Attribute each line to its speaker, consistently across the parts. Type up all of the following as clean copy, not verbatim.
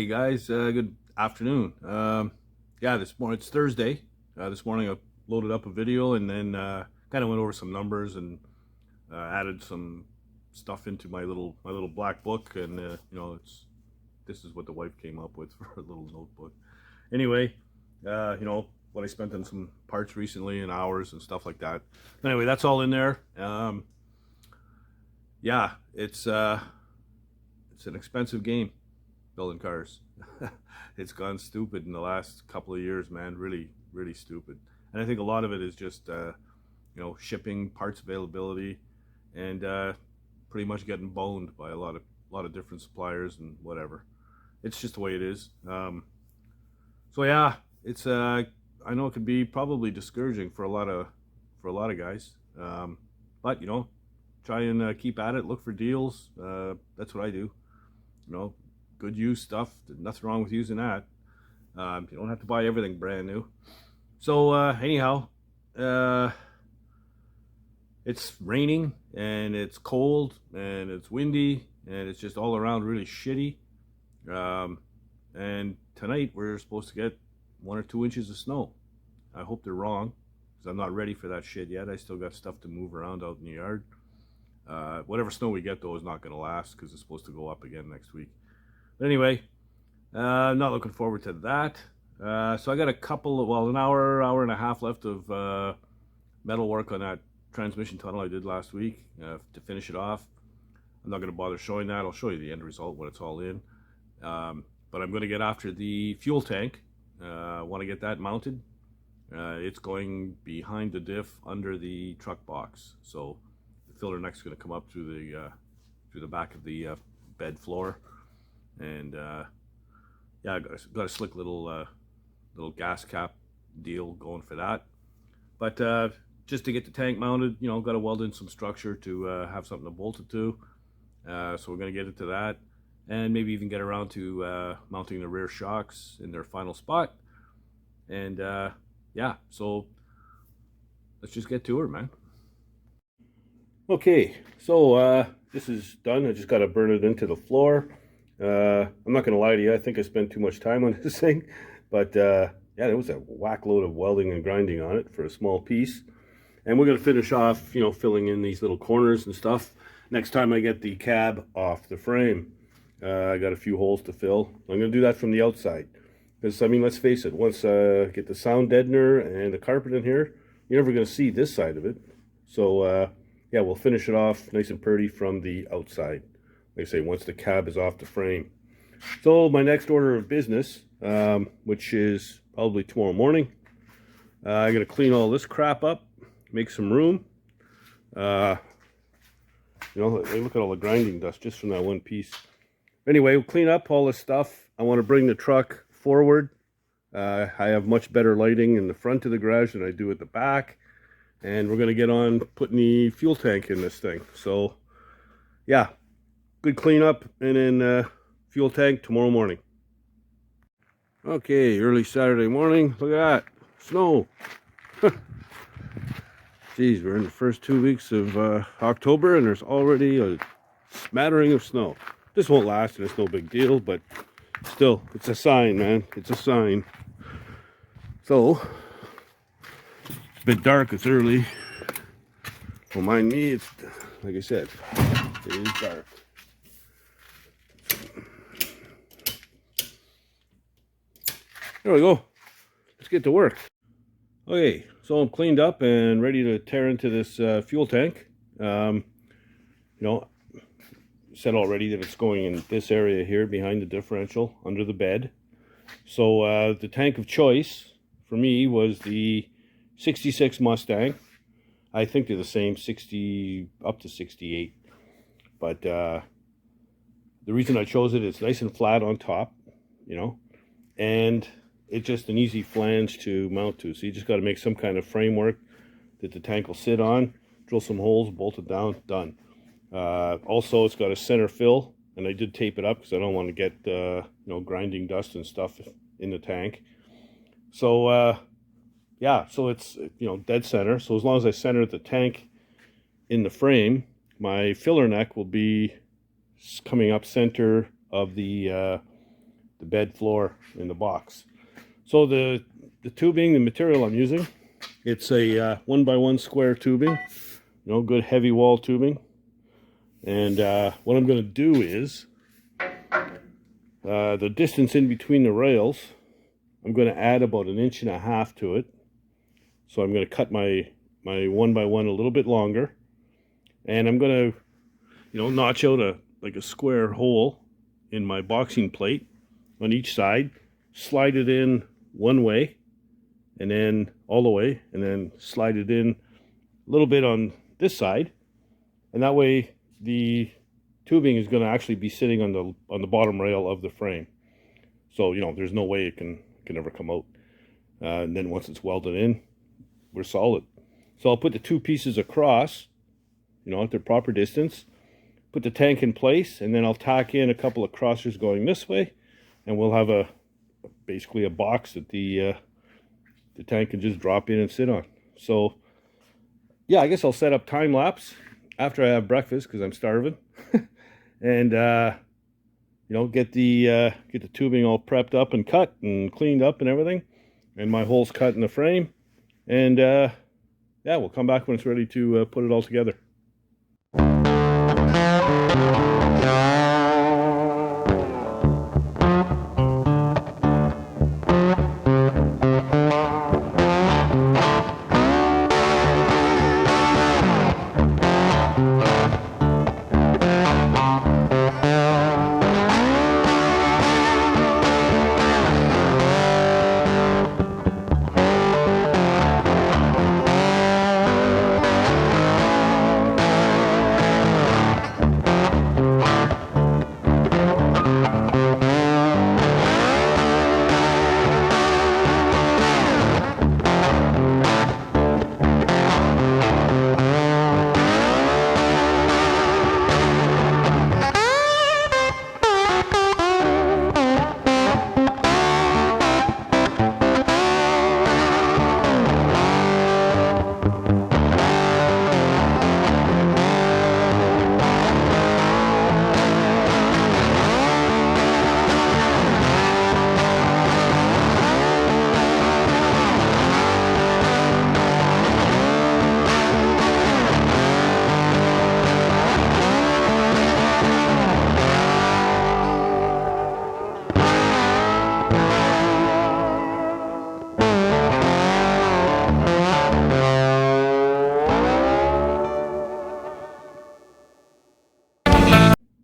Speaker 1: guys, good afternoon. Yeah, this morning it's Thursday. This morning I loaded up a video and then kind of went over some numbers and added some stuff into my little black book, and this is what the wife came up with for a little notebook. Anyway, what I spent on some parts recently and hours and stuff like that. Anyway, that's all in there. Yeah, it's an expensive game, building cars. It's gone stupid in the last couple of years, man. Really, really stupid. And I think a lot of it is just shipping, parts availability, and pretty much getting boned by a lot of different suppliers and whatever. It's just the way it is. So yeah, it's I know it could be probably discouraging for a lot of guys. But try and keep at it. Look for deals. That's what I do. Good used stuff. There's nothing wrong with using that. You don't have to buy everything brand new. So anyhow, it's raining and it's cold and it's windy and it's just all around really shitty. And tonight we're supposed to get 1 or 2 inches of snow. I hope they're wrong, because I'm not ready for that shit yet. I still got stuff to move around out in the yard. Whatever snow we get though is not going to last, because it's supposed to go up again next week. But anyway, I'm not looking forward to that. So I got an hour and a half left of metal work on that transmission tunnel I did last week to finish it off. I'm not going to bother showing that. I'll show you the end result when it's all in. But I'm going to get after the fuel tank. I want to get that mounted. It's going behind the diff under the truck box. So the filler neck's going to come up through the back of the bed floor. And yeah, I got a slick little gas cap deal going for that. But just to get the tank mounted, got to weld in some structure to have something to bolt it to. So we're going to get into that, and maybe even get around to mounting the rear shocks in their final spot. And yeah, so let's just get to her, man. Okay, so this is done. I just got to burn it into the floor. I'm not going to lie to you, I think I spent too much time on this thing, but yeah, there was a whack load of welding and grinding on it for a small piece. And we're going to finish off, filling in these little corners and stuff next time I get the cab off the frame. I got a few holes to fill. I'm going to do that from the outside, because, I mean, let's face it, once I get the sound deadener and the carpet in here, you're never going to see this side of it. So yeah, we'll finish it off nice and pretty from the outside. Like I say, once the cab is off the frame. So my next order of business, which is probably tomorrow morning, I got to clean all this crap up, make some room. Look at all the grinding dust just from that one piece. Anyway, we'll clean up all this stuff. I want to bring the truck forward. I have much better lighting in the front of the garage than I do at the back. And we're going to get on putting the fuel tank in this thing. So, yeah. Good cleanup, and then fuel tank tomorrow morning. Okay, early Saturday morning. Look at that. Snow. Geez, we're in the first 2 weeks of October, and there's already a smattering of snow. This won't last, and it's no big deal, but still, it's a sign, man. It's a sign. So, it's a bit dark. It's early. Don't mind me. It's, like I said, it is dark. There we go. Let's get to work. Okay, so I'm cleaned up and ready to tear into this fuel tank. Said already that it's going in this area here behind the differential under the bed. So the tank of choice for me was the 66 Mustang. I think they're the same, 60 up to 68. But the reason I chose it, it's nice and flat on top, and it's just an easy flange to mount to. So you just got to make some kind of framework that the tank will sit on, drill some holes, bolt it down, done. Also, it's got a center fill, and I did tape it up because I don't want to get grinding dust and stuff in the tank. So yeah, so it's dead center. So as long as I center the tank in the frame, my filler neck will be coming up center of the bed floor in the box. So the tubing, the material I'm using, it's a 1x1 square tubing, good heavy wall tubing. And what I'm going to do is the distance in between the rails, I'm going to add about 1.5 inches to it. So I'm going to cut my 1x1 a little bit longer, and I'm going to notch out a square hole in my boxing plate on each side, slide it in one way and then all the way, and then slide it in a little bit on this side, and that way the tubing is going to actually be sitting on the bottom rail of the frame. So there's no way it can ever come out. And then once it's welded in, we're solid. So I'll put the two pieces across, at their proper distance, put the tank in place, and then I'll tack in a couple of crossers going this way, and we'll have basically a box that the tank can just drop in and sit on. So yeah, I guess I'll set up time lapse after I have breakfast, because I'm starving, and get the tubing all prepped up and cut and cleaned up and everything, and my holes cut in the frame, and yeah, we'll come back when it's ready to put it all together.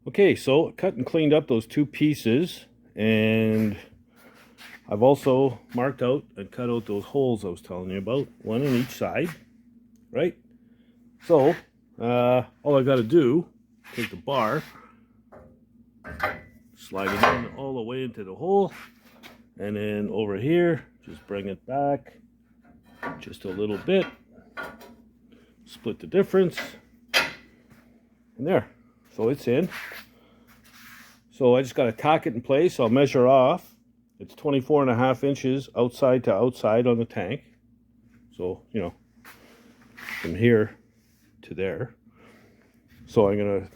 Speaker 1: Okay, so cut and cleaned up those two pieces, and I've also marked out and cut out those holes I was telling you about, one on each side, right? So all I got to do, take the bar, slide it in all the way into the hole, and then over here, just bring it back just a little bit, split the difference, and there. So it's in. So I just got to tack it in place. I'll measure off. It's 24.5 inches outside to outside on the tank. So, from here to there. So I'm going to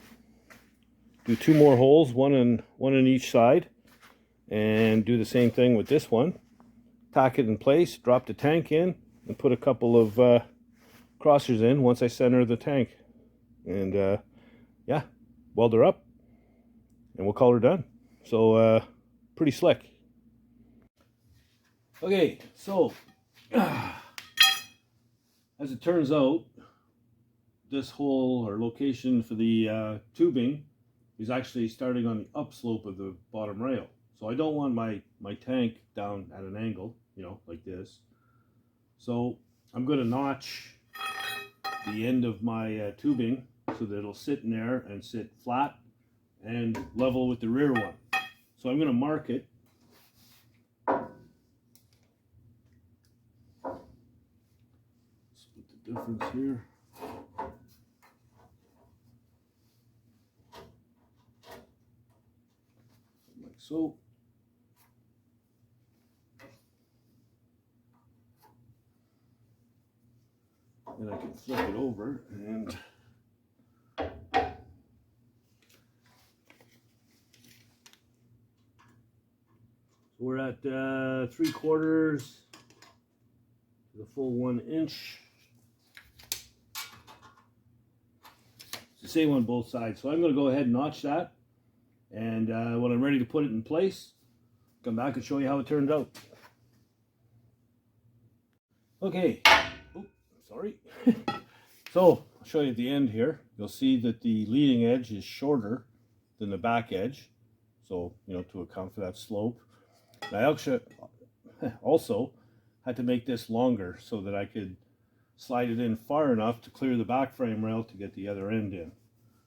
Speaker 1: do two more holes, one on each side, and do the same thing with this one. Tack it in place, drop the tank in, and put a couple of crossers in once I center the tank. And yeah, weld her up, and we'll call her done. So pretty slick. Okay, so as it turns out, this hole or location for the tubing is actually starting on the upslope of the bottom rail. So I don't want my tank down at an angle, like this. So I'm going to notch the end of my tubing so that it'll sit in there and sit flat and level with the rear one. So I'm going to mark it. Split the difference here. Like so. Then I can flip it over and got 3/4 to the full 1 inch. It's the same on both sides. So I'm going to go ahead and notch that. And when I'm ready to put it in place, come back and show you how it turned out. Okay. Oh, sorry. So I'll show you at the end here. You'll see that the leading edge is shorter than the back edge. So, you know, to account for that slope. I also had to make this longer so that I could slide it in far enough to clear the back frame rail to get the other end in.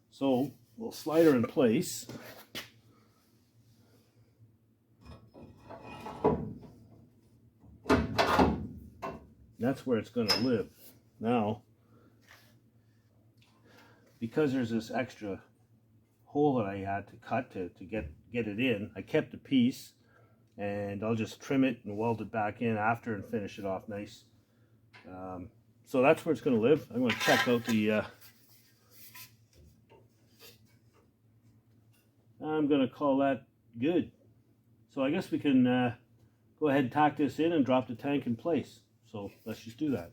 Speaker 1: So we'll slide her in place. That's where it's going to live. Now, because there's this extra hole that I had to cut to get it in, I kept a piece, and I'll just trim it and weld it back in after and finish it off nice. So that's where it's going to live. I'm going to check out the I'm going to call that good. So I guess we can go ahead and tack this in and drop the tank in place. So let's just do that.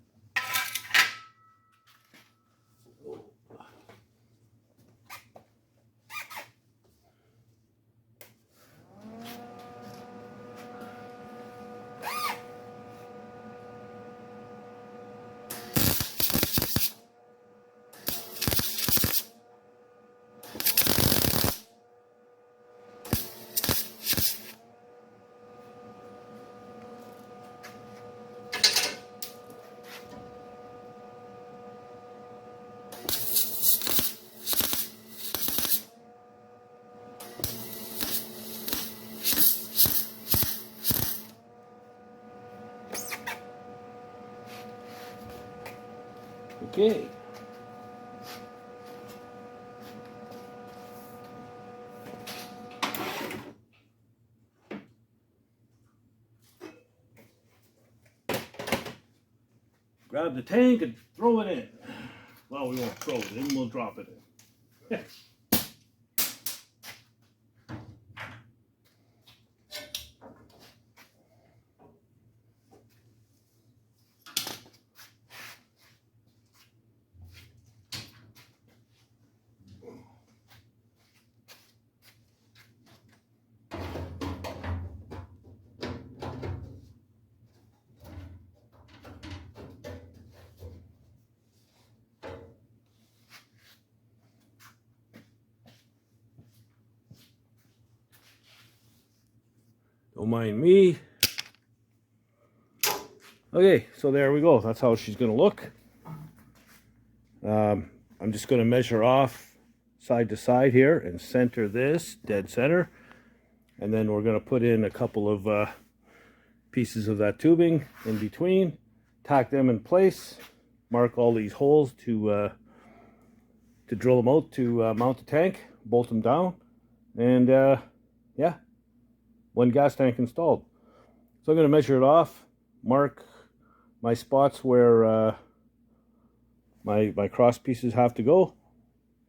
Speaker 1: Okay. Grab the tank and throw it in. Well, we won't throw it in, we'll drop it in. Don't mind me. Okay, so there we go. That's how she's going to look. I'm just going to measure off side to side here and center this dead center. And then we're going to put in a couple of pieces of that tubing in between, tack them in place, mark all these holes to drill them out to mount the tank, bolt them down, and yeah, one gas tank installed. So I'm going to measure it off, mark my spots where my cross pieces have to go,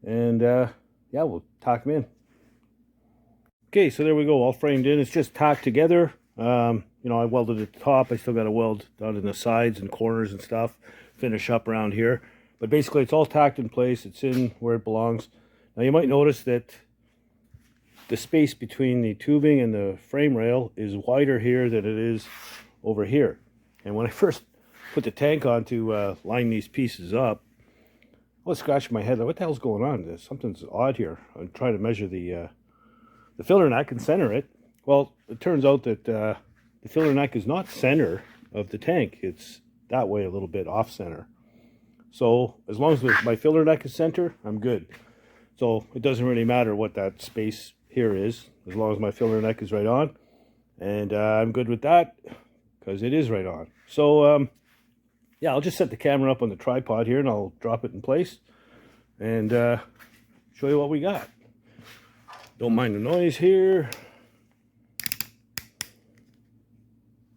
Speaker 1: and yeah, we'll tack them in. Okay, so there we go, all framed in. It's just tacked together. You know, I welded at the top. I still got to weld down in the sides and corners and stuff, finish up around here. But basically, it's all tacked in place. It's in where it belongs. Now, you might notice that the space between the tubing and the frame rail is wider here than it is over here. And when I first put the tank on to line these pieces up, I was scratching my head like, what the hell's going on? Something's odd here. I'm trying to measure the filler neck and center it. Well, it turns out that the filler neck is not center of the tank. It's that way, a little bit off center. So as long as my filler neck is center, I'm good. So it doesn't really matter what that space here is, as long as my filler neck is right on. And I'm good with that, because it is right on. So yeah, I'll just set the camera up on the tripod here, and I'll drop it in place and show you what we got. Don't mind the noise here.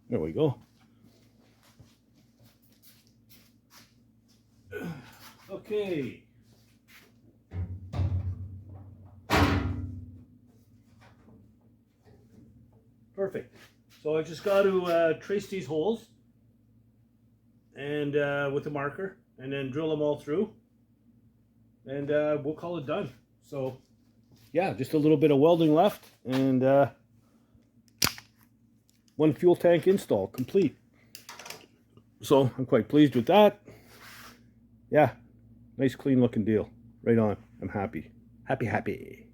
Speaker 1: There we go. Okay. Perfect. So I just got to trace these holes and with a marker, and then drill them all through, and we'll call it done. So yeah, just a little bit of welding left, and one fuel tank install complete. So I'm quite pleased with that. Yeah, nice clean looking deal. Right on. I'm happy. Happy.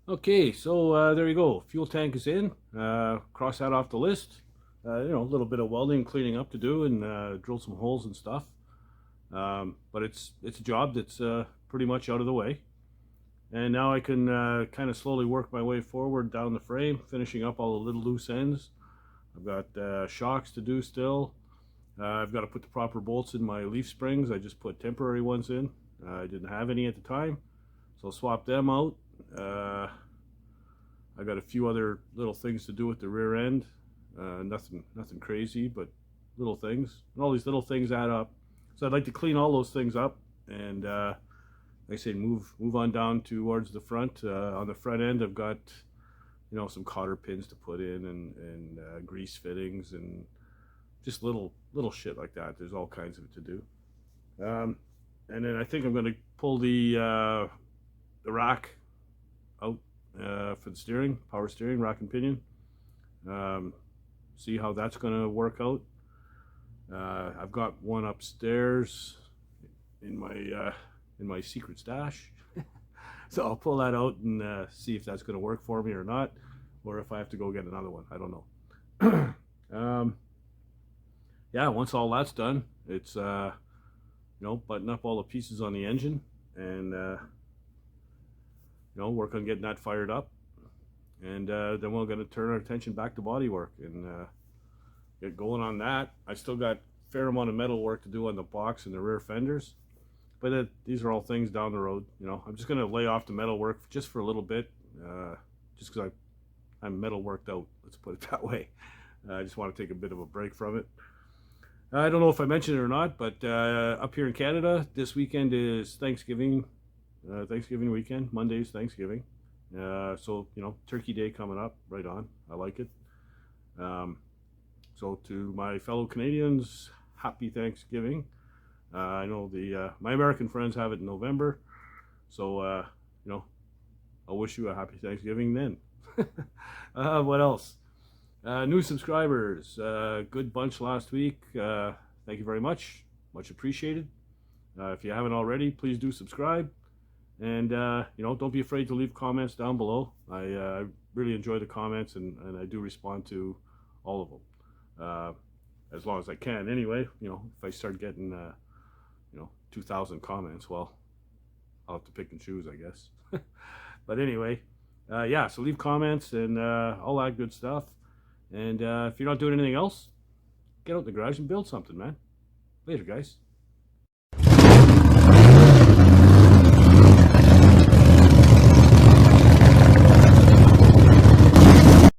Speaker 1: Okay, so there you go. Fuel tank is in. Cross that off the list. You know, a little bit of welding, cleaning up to do, and drill some holes and stuff. But it's a job that's pretty much out of the way. And now I can kind of slowly work my way forward down the frame, finishing up all the little loose ends. I've got shocks to do still. I've got to put the proper bolts in my leaf springs. I just put temporary ones in. I didn't have any at the time, so I'll swap them out. I got a few other little things to do with the rear end. Nothing crazy, but little things. And all these little things add up. So I'd like to clean all those things up and, like I say, move on down towards the front. On the front end, I've got, you know, some cotter pins to put in and grease fittings and just little shit like that. There's all kinds of it to do. And then I think I'm going to pull the rack out for the steering, power steering, rack and pinion. See how that's going to work out. I've got one upstairs in my secret stash. So I'll pull that out and see if that's going to work for me or not, or if I have to go get another one. I don't know. Yeah, once all that's done, it's you know, button up all the pieces on the engine and you know, work on getting that fired up, and then we're going to turn our attention back to body work and get going on that. I still got a fair amount of metal work to do on the box and the rear fenders, but these are all things down the road. You know, I'm just going to lay off the metal work just for a little bit, just because I'm metal worked out, let's put it that way. I just want to take a bit of a break from it. I don't know if I mentioned it or not, but up here in Canada, this weekend is Thanksgiving weekend. Monday's Thanksgiving. So, you know, Turkey Day coming up, right on. I like it. So to my fellow Canadians, happy Thanksgiving. I know my American friends have it in November. So, you know, I'll wish you a happy Thanksgiving then. What else? New subscribers, good bunch last week. Thank you very much. Much appreciated. If you haven't already, please do subscribe. And, you know, don't be afraid to leave comments down below. I really enjoy the comments, and I do respond to all of them. As long as I can, anyway. You know, if I start getting, you know, 2,000 comments, well, I'll have to pick and choose, I guess. But anyway, yeah, so leave comments and all that good stuff. And if you're not doing anything else, get out in the garage and build something, man. Later, guys.